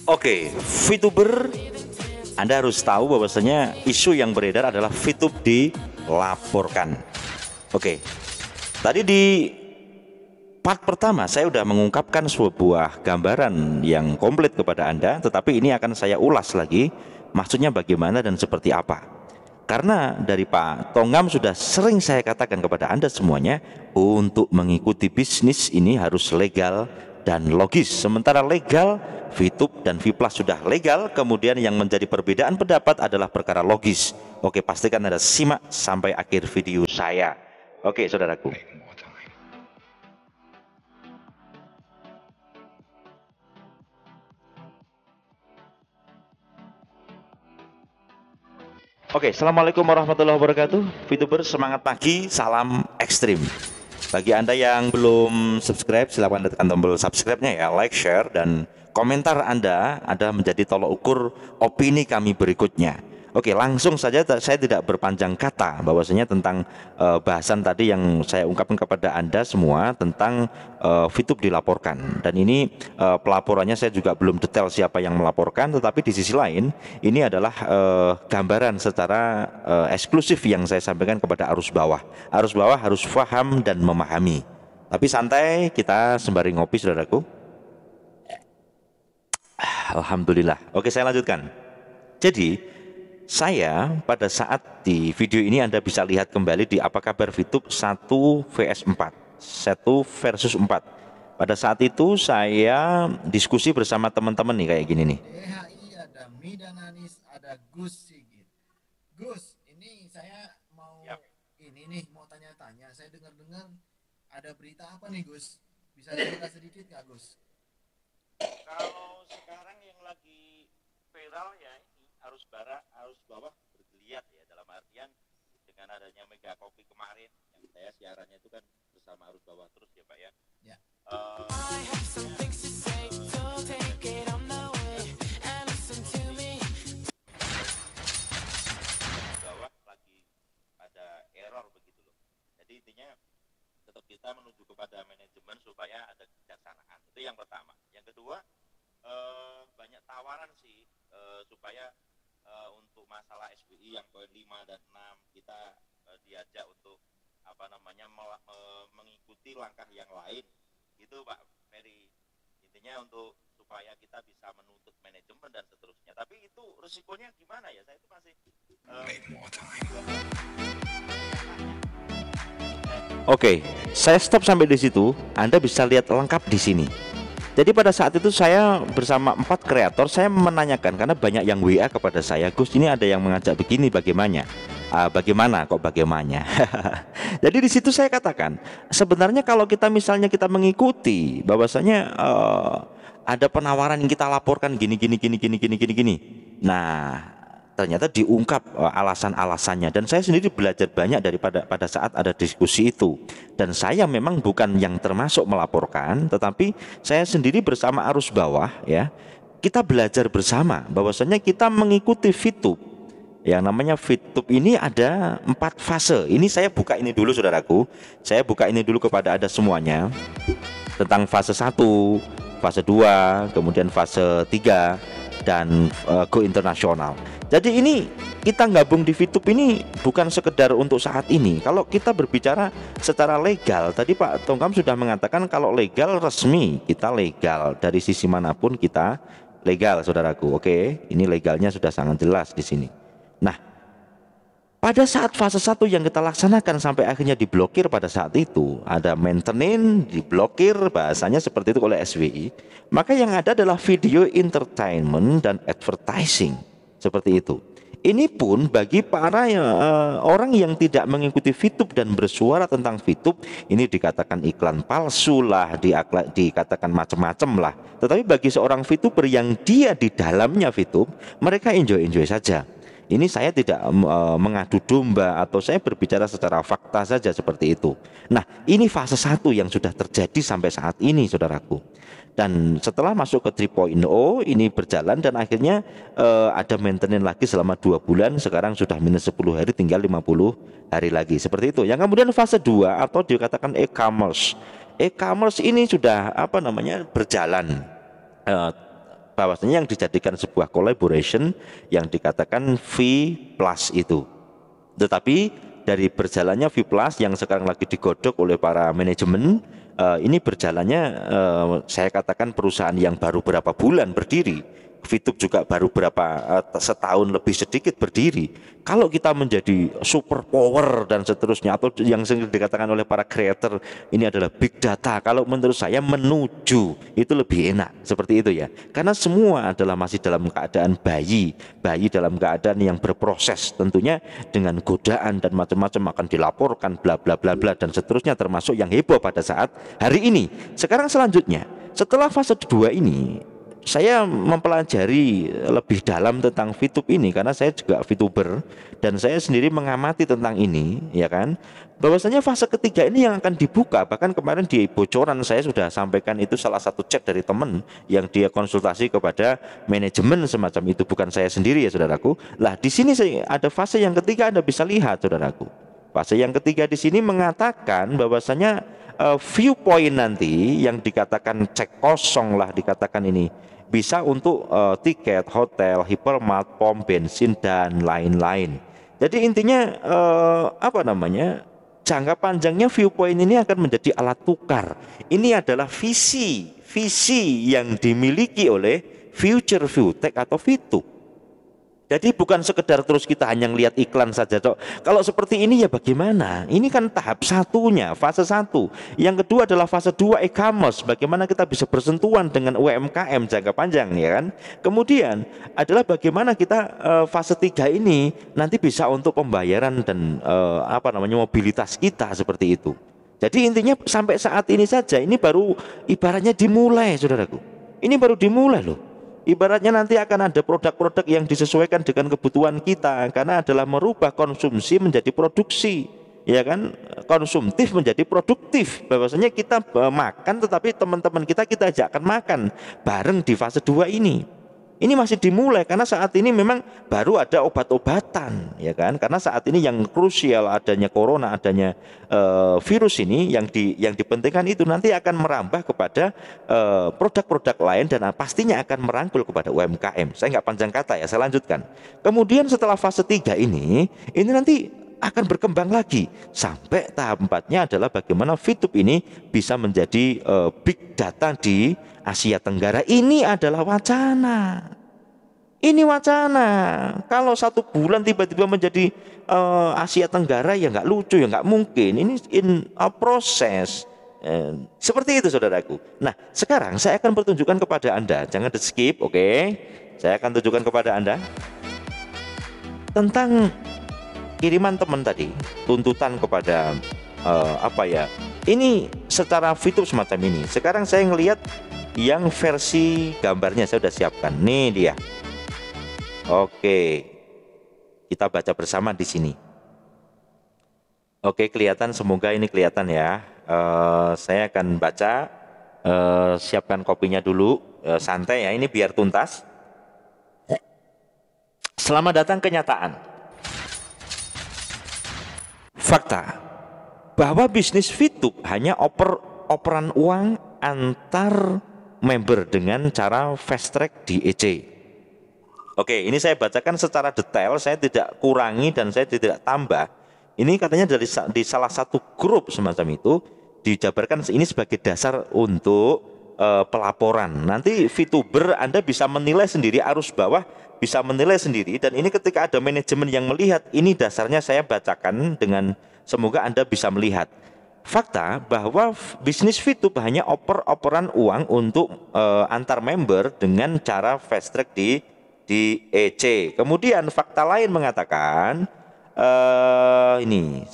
Oke, VTuber, Anda harus tahu bahwasanya isu yang beredar adalah VTube dilaporkan. Oke, tadi di part pertama saya sudah mengungkapkan sebuah gambaran yang komplit kepada Anda, tetapi ini akan saya ulas lagi, maksudnya bagaimana dan seperti apa. Karena dari Pak Tongam sudah sering saya katakan kepada Anda semuanya, untuk mengikuti bisnis ini harus legal dan logis. Sementara legal, VTube dan Vplus sudah legal, kemudian yang menjadi perbedaan pendapat adalah perkara logis. Oke, pastikan Anda simak sampai akhir video saya. Oke, saudaraku. Oke, assalamualaikum warahmatullahi wabarakatuh. VTuber semangat pagi, salam ekstrim. Bagi Anda yang belum subscribe, silahkan tekan tombol subscribe-nya ya, like, share, dan komentar Anda menjadi tolok ukur opini kami berikutnya. Oke, langsung saja, saya tidak berpanjang kata bahwasanya tentang bahasan tadi yang saya ungkapkan kepada Anda semua tentang VTube dilaporkan. Dan ini pelaporannya saya juga belum detail siapa yang melaporkan, tetapi di sisi lain ini adalah gambaran secara eksklusif yang saya sampaikan kepada arus bawah. Arus bawah harus paham dan memahami. Tapi santai, kita sembari ngopi, saudaraku. Alhamdulillah. Oke, saya lanjutkan. Jadi saya pada saat di video ini Anda bisa lihat kembali di apa kabar VTube 1 vs 4, 1 versus 4. Pada saat itu saya diskusi bersama teman-teman nih kayak gini nih. DHI ada Midan Anis, ada Gus Sigit. Gus, ini saya mau ini nih mau tanya-tanya. Saya dengar-dengar ada berita apa nih Gus? Bisa cerita sedikit nggak Gus? Kalau sekarang yang lagi viral ya ini arus bawah bergeliat ya, dalam artian dengan adanya Mega Kopi kemarin yang saya siarannya itu kan bersama arus bawah terus ya Pak ya. Ya. Bawah lagi ada error begitu loh. Jadi intinya tetap kita menuju kepada manajemen supaya ada kebijaksanaan. Itu yang pertama. Yang kedua, banyak tawaran sih supaya untuk masalah SBI yang poin 5 dan 6 kita diajak untuk mengikuti langkah yang lain gitu Pak Ferry. Intinya untuk supaya kita bisa menuntut manajemen dan seterusnya. Tapi itu resikonya gimana ya? Saya itu masih Oke, saya stop sampai di situ. Anda bisa lihat lengkap di sini. Jadi pada saat itu saya bersama 4 kreator, saya menanyakan karena banyak yang WA kepada saya, Gus ini ada yang mengajak begini, bagaimana? Bagaimana kok bagaimana? Jadi di situ saya katakan, sebenarnya kalau kita misalnya kita mengikuti, bahwasanya ada penawaran yang kita laporkan gini. Nah, ternyata diungkap alasan-alasannya, dan saya sendiri belajar banyak pada saat ada diskusi itu. Dan saya memang bukan yang termasuk melaporkan, tetapi saya sendiri bersama arus bawah ya, kita belajar bersama bahwasanya kita mengikuti VTube. Yang namanya VTube ini ada 4 fase. Ini saya buka ini dulu saudaraku, saya buka ini dulu kepada Anda semuanya tentang fase 1, fase 2, kemudian fase 3 dan go internasional. Jadi ini kita gabung di VTube ini bukan sekedar untuk saat ini. Kalau kita berbicara secara legal, tadi Pak Tongkam sudah mengatakan kalau legal resmi, kita legal dari sisi manapun kita legal, saudaraku. Oke, ini legalnya sudah sangat jelas di sini. Nah, pada saat fase 1 yang kita laksanakan sampai akhirnya diblokir pada saat itu, ada maintenance, diblokir, bahasanya seperti itu oleh SWI, maka yang ada adalah video entertainment dan advertising, seperti itu. Ini pun bagi para orang yang tidak mengikuti VTube dan bersuara tentang VTube, ini dikatakan iklan palsu lah, dikatakan macam-macam lah. Tetapi bagi seorang VTuber yang dia di dalamnya VTube, mereka enjoy-enjoy saja. Ini saya tidak mengadu domba atau saya berbicara secara fakta saja seperti itu. Nah, ini fase 1 yang sudah terjadi sampai saat ini, saudaraku. Dan setelah masuk ke 3.0 ini berjalan dan akhirnya ada maintenance lagi selama 2 bulan. Sekarang sudah minus 10 hari, tinggal 50 hari lagi, seperti itu. Yang kemudian fase 2 atau dikatakan e-commerce. E-commerce ini sudah berjalan. bahwasanya yang dijadikan sebuah collaboration yang dikatakan V plus itu. Tetapi dari berjalannya V plus yang sekarang lagi digodok oleh para manajemen, ini berjalannya saya katakan perusahaan yang baru berapa bulan berdiri. VTube juga baru setahun lebih sedikit berdiri. Kalau kita menjadi super power dan seterusnya, atau yang sering dikatakan oleh para creator ini adalah big data, kalau menurut saya menuju itu lebih enak seperti itu ya. Karena semua adalah masih dalam keadaan bayi dalam keadaan yang berproses, tentunya dengan godaan dan macam-macam akan dilaporkan bla bla bla bla dan seterusnya, termasuk yang heboh pada saat hari ini. Sekarang selanjutnya, setelah fase 2 ini saya mempelajari lebih dalam tentang VTube ini karena saya juga VTuber dan saya sendiri mengamati tentang ini, ya kan, bahwasanya fase ketiga ini yang akan dibuka. Bahkan kemarin di bocoran saya sudah sampaikan itu salah satu chat dari teman yang dia konsultasi kepada manajemen semacam itu, bukan saya sendiri ya saudaraku. Lah di sini ada fase yang ketiga, Anda bisa lihat saudaraku. Fase yang ketiga di sini mengatakan bahwasanya viewpoint nanti yang dikatakan cek kosong lah dikatakan ini bisa untuk tiket, hotel, hypermart, pom bensin dan lain-lain. Jadi intinya jangka panjangnya viewpoint ini akan menjadi alat tukar. Ini adalah visi yang dimiliki oleh Future ViewTech atau VTube. Jadi bukan sekedar terus kita hanya lihat iklan saja toh. Kalau seperti ini ya bagaimana? Ini kan tahap satunya, fase 1. Yang kedua adalah fase 2 e-commerce. Bagaimana kita bisa bersentuhan dengan UMKM jangka panjang, ya kan? Kemudian adalah bagaimana kita fase 3 ini nanti bisa untuk pembayaran dan mobilitas kita seperti itu. Jadi intinya sampai saat ini saja ini baru ibaratnya dimulai, saudaraku. Ini baru dimulai loh. Ibaratnya nanti akan ada produk-produk yang disesuaikan dengan kebutuhan kita, karena adalah merubah konsumsi menjadi produksi, ya kan, konsumtif menjadi produktif. Bahwasanya kita makan, tetapi teman-teman kita ajakkan makan bareng di fase 2 ini. Ini masih dimulai karena saat ini memang baru ada obat-obatan, ya kan? Karena saat ini yang krusial adanya corona, adanya virus ini yang dipentingkan itu nanti akan merambah kepada produk-produk lain dan pastinya akan merangkul kepada UMKM. Saya nggak panjang kata ya, saya lanjutkan. Kemudian setelah fase 3 ini nanti akan berkembang lagi sampai tahap 4-nya adalah bagaimana VTube ini bisa menjadi big data di Asia Tenggara. Ini adalah wacana. Ini wacana. Kalau 1 bulan tiba-tiba menjadi Asia Tenggara ya nggak lucu, ya nggak mungkin. Ini in a process. Seperti itu saudaraku. Nah sekarang saya akan pertunjukkan kepada Anda. Jangan di skip, oke? Saya akan tunjukkan kepada Anda tentang kiriman teman tadi, tuntutan kepada ini secara VTube semacam ini. Sekarang saya ngelihat yang versi gambarnya saya sudah siapkan. Nih dia. Oke. Kita baca bersama di sini. Oke, kelihatan, semoga ini kelihatan ya. Saya akan baca, siapkan kopinya dulu, santai ya, ini biar tuntas. Selamat datang kenyataan. Fakta bahwa bisnis VTube hanya operan uang antar member dengan cara fast track di EC. Oke, ini saya bacakan secara detail, saya tidak kurangi dan saya tidak tambah. Ini katanya di salah satu grup semacam itu dijabarkan ini sebagai dasar untuk pelaporan. Nanti VTuber Anda bisa menilai sendiri, arus bawah bisa menilai sendiri, dan ini ketika ada manajemen yang melihat, ini dasarnya saya bacakan dengan semoga Anda bisa melihat. Fakta bahwa bisnis VTube hanya operan uang untuk antar member dengan cara fast track di EC. Kemudian fakta lain mengatakan ini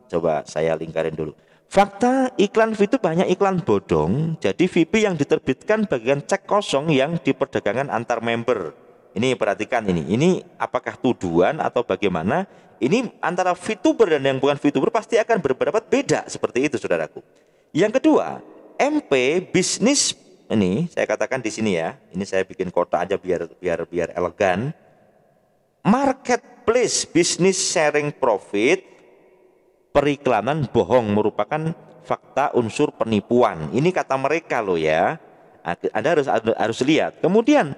coba saya lingkarin dulu. Fakta iklan VTube hanya iklan bodong. Jadi VIP yang diterbitkan bagian cek kosong yang diperdagangkan antar member. Ini perhatikan ini. Ini apakah tuduhan atau bagaimana? Ini antara VTuber dan yang bukan VTuber pasti akan berpendapat beda seperti itu, saudaraku. Yang kedua, MP bisnis ini saya katakan di sini ya. Ini saya bikin kotak aja biar elegan. Marketplace business sharing profit periklanan bohong merupakan fakta unsur penipuan. Ini kata mereka loh ya. Anda harus lihat. Kemudian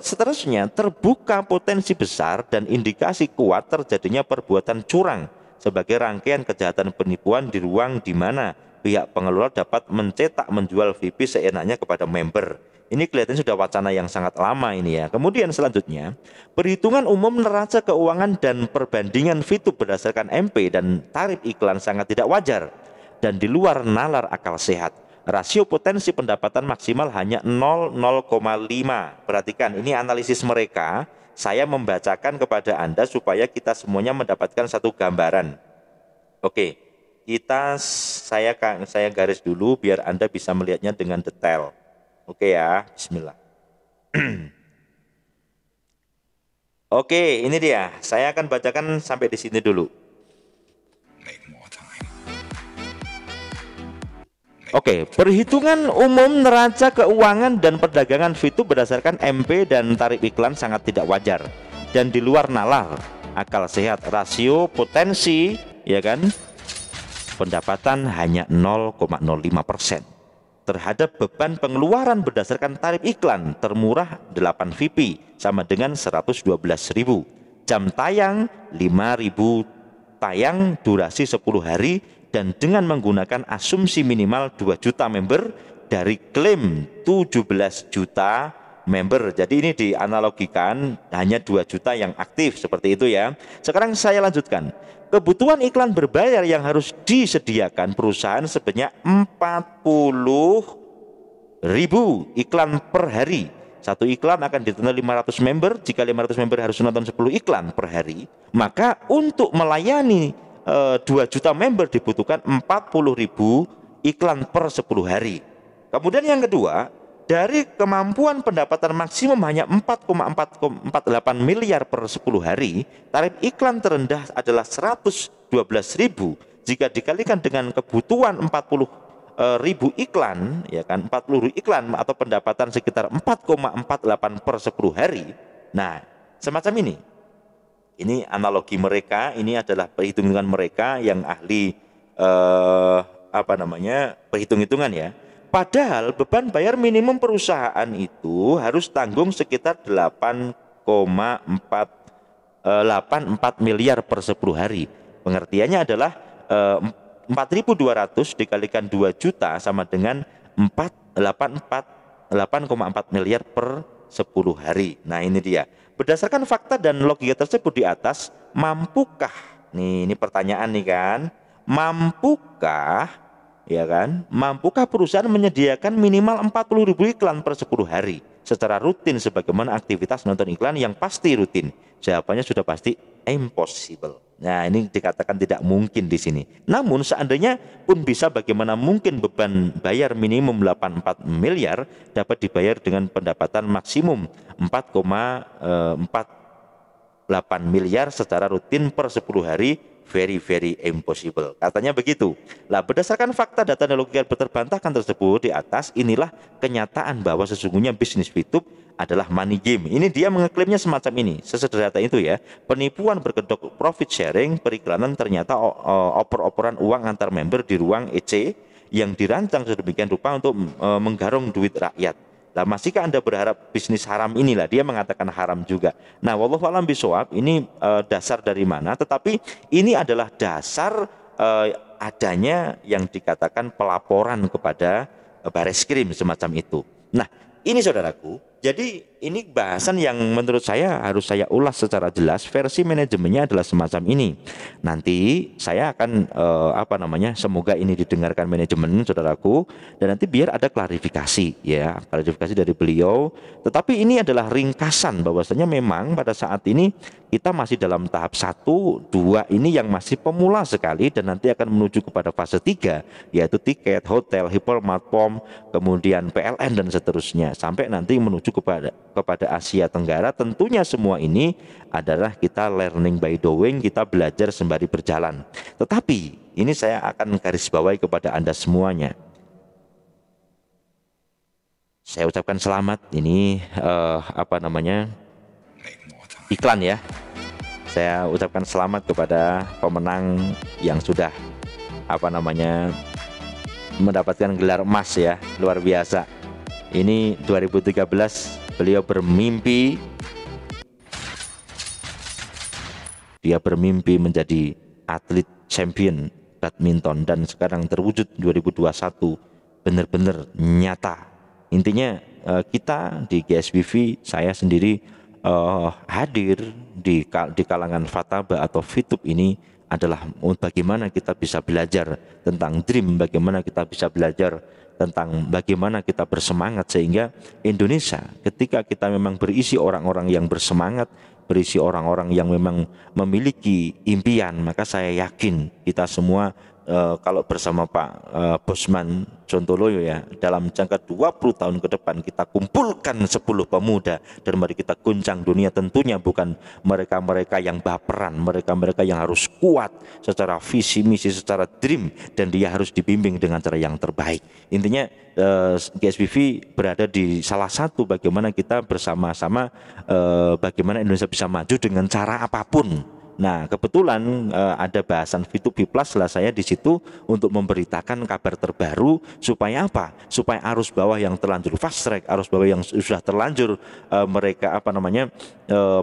seterusnya, terbuka potensi besar dan indikasi kuat terjadinya perbuatan curang sebagai rangkaian kejahatan penipuan di ruang di mana pihak pengelola dapat mencetak menjual VIP seenaknya kepada member. Ini kelihatannya sudah wacana yang sangat lama ini ya. Kemudian selanjutnya, perhitungan umum neraca keuangan dan perbandingan VTube berdasarkan MP dan tarif iklan sangat tidak wajar dan di luar nalar akal sehat. Rasio potensi pendapatan maksimal hanya 0,5. Perhatikan, ini analisis mereka. Saya membacakan kepada Anda supaya kita semuanya mendapatkan satu gambaran. Oke, saya garis dulu biar Anda bisa melihatnya dengan detail. Oke ya, bismillah. Oke, ini dia. Saya akan bacakan sampai di sini dulu. Oke, perhitungan umum neraca keuangan dan perdagangan VTube berdasarkan MP dan tarif iklan sangat tidak wajar dan di luar nalar akal sehat. Rasio potensi, ya kan, pendapatan hanya 0,05% terhadap beban pengeluaran berdasarkan tarif iklan termurah 8 VP sama dengan 112.000. Jam tayang 5.000 tayang, durasi 10 hari dan dengan menggunakan asumsi minimal 2 juta member dari klaim 17 juta member. Jadi ini dianalogikan hanya 2 juta yang aktif seperti itu ya. Sekarang saya lanjutkan. Kebutuhan iklan berbayar yang harus disediakan perusahaan sebanyak 40.000 iklan per hari. Satu iklan akan ditonton 500 member. Jika 500 member harus menonton 10 iklan per hari, maka untuk melayani 2 juta member dibutuhkan 40.000 iklan per 10 hari. Kemudian yang kedua, dari kemampuan pendapatan maksimum hanya 4,48 miliar per 10 hari, tarif iklan terendah adalah 112.000. Jika dikalikan dengan kebutuhan 40.000 iklan, ya kan, 40.000 iklan atau pendapatan sekitar 4,48 per 10 hari. Nah, semacam ini. Ini analogi mereka, ini adalah perhitungan mereka yang ahli perhitung-hitungan ya. Padahal beban bayar minimum perusahaan itu harus tanggung sekitar 8,84 miliar per 10 hari. Pengertiannya adalah 4.200 dikalikan 2 juta sama dengan 8,4 miliar per 10 hari. Nah, ini dia. Berdasarkan fakta dan logika tersebut di atas, mampukah? Ini pertanyaan nih kan. Mampukah perusahaan menyediakan minimal 40.000 iklan per 10 hari secara rutin sebagaimana aktivitas nonton iklan yang pasti rutin? Jawabannya sudah pasti impossible. Nah, ini dikatakan tidak mungkin di sini. Namun seandainya pun bisa, bagaimana mungkin beban bayar minimum 84 miliar dapat dibayar dengan pendapatan maksimum 4,48 miliar secara rutin per 10 hari? Very impossible. Katanya begitu. Lah, berdasarkan fakta data dan logika terbantahkan tersebut di atas, inilah kenyataan bahwa sesungguhnya bisnis VTube adalah money game. Ini dia mengeklaimnya semacam ini. Sesederhana itu ya. Penipuan berkedok profit sharing, periklanan ternyata oper-operan uang antar member di ruang EC yang dirancang sedemikian rupa untuk menggarong duit rakyat. Lah, masihkah Anda berharap bisnis haram inilah? Dia mengatakan haram juga. Nah, wallahu a'lam bishawab, ini dasar dari mana? Tetapi ini adalah dasar adanya yang dikatakan pelaporan kepada Bareskrim semacam itu. Nah, ini saudaraku, jadi ini bahasan yang menurut saya harus saya ulas secara jelas. Versi manajemennya adalah semacam ini. Nanti saya akan semoga ini didengarkan manajemen saudaraku, dan nanti biar ada klarifikasi ya, klarifikasi dari beliau. Tetapi ini adalah ringkasan bahwasanya memang pada saat ini kita masih dalam tahap 1, 2 ini yang masih pemula sekali, dan nanti akan menuju kepada fase 3 yaitu tiket, hotel, hypermart, POM, kemudian PLN dan seterusnya sampai nanti menuju kepada Asia Tenggara. Tentunya semua ini adalah kita learning by doing, kita belajar sembari berjalan. Tetapi ini saya akan garis bawahi kepada Anda semuanya. Saya ucapkan selamat, ini iklan ya. Saya ucapkan selamat kepada pemenang yang sudah mendapatkan gelar emas ya, luar biasa. Ini 2013 Beliau bermimpi, dia bermimpi menjadi atlet champion badminton, dan sekarang terwujud 2021, benar-benar nyata. Intinya kita di GSBV, saya sendiri hadir di kalangan Fataba atau Fitub ini adalah bagaimana kita bisa belajar tentang dream, bagaimana kita bisa belajar tentang bagaimana kita bersemangat, sehingga Indonesia ketika kita memang berisi orang-orang yang bersemangat, berisi orang-orang yang memang memiliki impian, maka saya yakin kita semua kalau bersama Pak Bosman Sontoloyo ya, dalam jangka 20 tahun ke depan kita kumpulkan 10 pemuda dan mari kita guncang dunia. Tentunya bukan mereka-mereka yang baperan, mereka-mereka yang harus kuat secara visi misi, secara dream, dan dia harus dibimbing dengan cara yang terbaik. Intinya GSBV berada di salah satu bagaimana kita bersama-sama bagaimana Indonesia bisa maju dengan cara apapun. Nah, kebetulan ada bahasan V2B Plus lah saya di situ untuk memberitakan kabar terbaru supaya apa? Supaya arus bawah yang terlanjur fast track, arus bawah yang sudah terlanjur mereka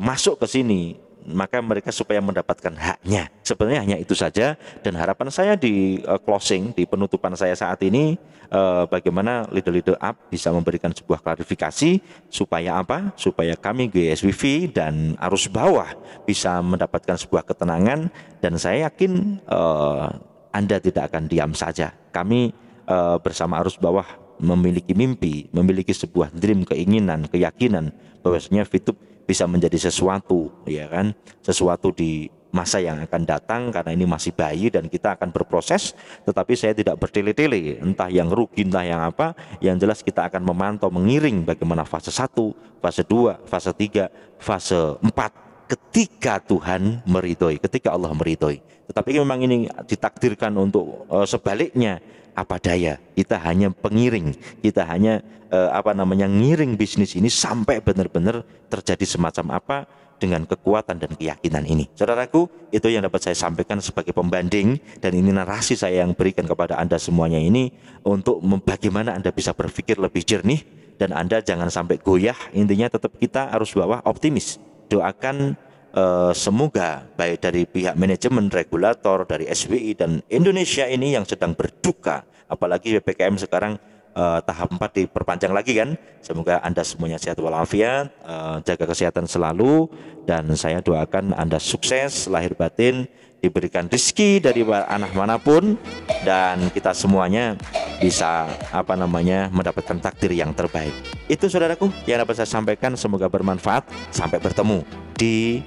masuk ke sini, maka mereka supaya mendapatkan haknya. Sebenarnya hanya itu saja, dan harapan saya di closing, di penutupan saya saat ini, bagaimana leader-leader up bisa memberikan sebuah klarifikasi supaya apa? Supaya kami GSBV dan arus bawah bisa mendapatkan sebuah ketenangan, dan saya yakin Anda tidak akan diam saja. Kami bersama arus bawah memiliki mimpi, memiliki sebuah dream, keinginan, keyakinan bahwasanya Fitub bisa menjadi sesuatu, ya kan, sesuatu di masa yang akan datang, karena ini masih bayi dan kita akan berproses. Tetapi saya tidak bertele-tele entah yang rugi entah yang apa, yang jelas kita akan memantau, mengiring bagaimana fase 1, fase 2, fase 3, fase 4 ketika Tuhan meridhoi, ketika Allah meridhoi. Tetapi memang ini ditakdirkan untuk sebaliknya, apa daya, kita hanya pengiring, kita hanya ngiring bisnis ini sampai benar-benar terjadi semacam apa dengan kekuatan dan keyakinan ini. Saudaraku, itu yang dapat saya sampaikan sebagai pembanding, dan ini narasi saya yang berikan kepada Anda semuanya ini untuk bagaimana Anda bisa berpikir lebih jernih dan Anda jangan sampai goyah. Intinya tetap kita harus bawa optimis. Doakan semoga baik dari pihak manajemen, regulator, dari SBI dan Indonesia ini yang sedang berduka, apalagi PPKM sekarang tahap 4 diperpanjang lagi kan. Semoga Anda semuanya sehat walafiat, jaga kesehatan selalu, dan saya doakan Anda sukses lahir batin, diberikan rezeki dari anak manapun, dan kita semuanya bisa mendapatkan takdir yang terbaik. Itu saudaraku yang dapat saya sampaikan, semoga bermanfaat. Sampai bertemu di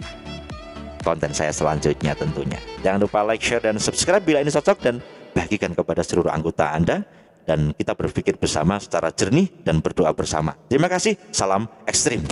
konten saya selanjutnya tentunya. Jangan lupa like, share, dan subscribe bila ini cocok, dan bagikan kepada seluruh anggota Anda, dan kita berpikir bersama secara jernih dan berdoa bersama. Terima kasih, salam ekstrim.